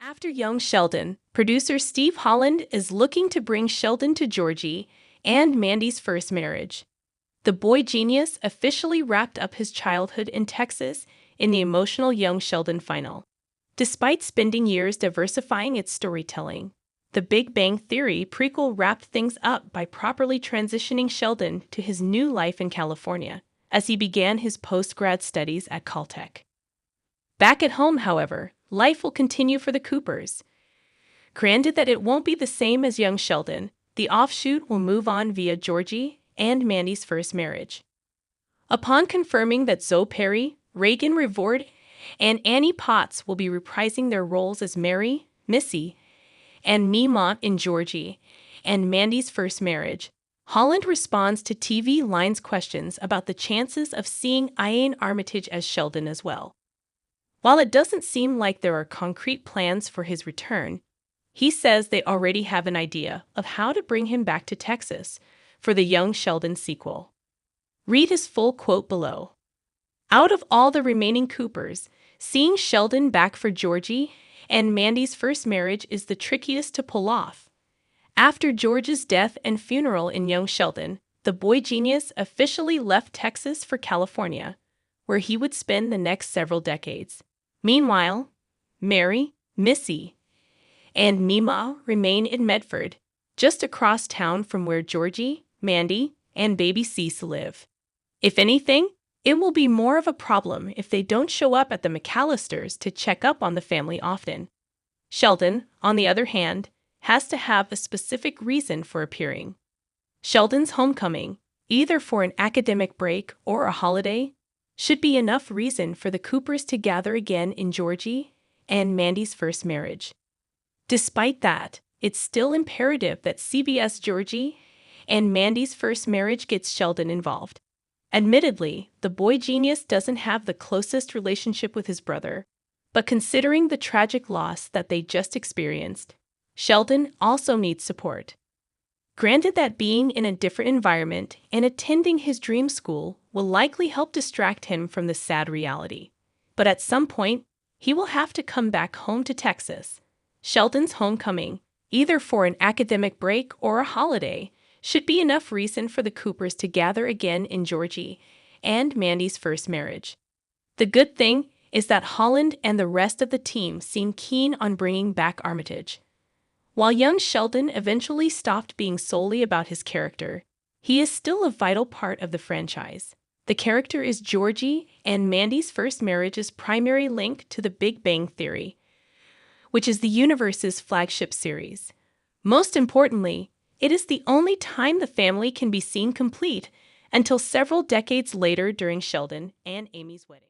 After young Sheldon, producer Steve Holland is looking to bring Sheldon to Georgie and Mandy's first marriage. The boy genius officially wrapped up his childhood in Texas in the emotional Young Sheldon final. Despite spending years diversifying its storytelling, The Big Bang Theory prequel wrapped things up by properly transitioning Sheldon to his new life in California as he began his post-grad studies at Caltech. Back at home, however, life will continue for the Coopers. Granted that it won't be the same as young Sheldon, the offshoot will move on via Georgie and Mandy's first marriage. Upon confirming that Zoe Perry, Reagan Revord, and Annie Potts will be reprising their roles as Mary, Missy, and Mimont in Georgie and Mandy's first marriage, Holland responds to TV Line's questions about the chances of seeing Ian Armitage as Sheldon as well. While it doesn't seem like there are concrete plans for his return, he says they already have an idea of how to bring him back to Texas for the Young Sheldon sequel. Read his full quote below. Out of all the remaining Coopers, seeing Sheldon back for Georgie and Mandy's first marriage is the trickiest to pull off. After George's death and funeral in Young Sheldon, the boy genius officially left Texas for California, where he would spend the next several decades. Meanwhile, Mary, Missy, and Mima remain in Medford, just across town from where Georgie, Mandy, and baby Cease live. If anything, it will be more of a problem if they don't show up at the McAllisters to check up on the family often. Sheldon, on the other hand, has to have a specific reason for appearing. Sheldon's homecoming, either for an academic break or a holiday, should be enough reason for the Coopers to gather again in Georgie and Mandy's first marriage. Despite that, it's still imperative that CBS Georgie and Mandy's first marriage gets Sheldon involved. Admittedly, the boy genius doesn't have the closest relationship with his brother, but considering the tragic loss that they just experienced, Sheldon also needs support. Granted that being in a different environment and attending his dream school will likely help distract him from the sad reality, but at some point, he will have to come back home to Texas. Sheldon's homecoming, either for an academic break or a holiday, should be enough reason for the Coopers to gather again in Georgie and Mandy's first marriage. The good thing is that Holland and the rest of the team seem keen on bringing back Armitage. While young Sheldon eventually stopped being solely about his character, he is still a vital part of the franchise. The character is Georgie and Mandy's first marriage's primary link to The Big Bang Theory, which is the universe's flagship series. Most importantly, it is the only time the family can be seen complete until several decades later during Sheldon and Amy's wedding.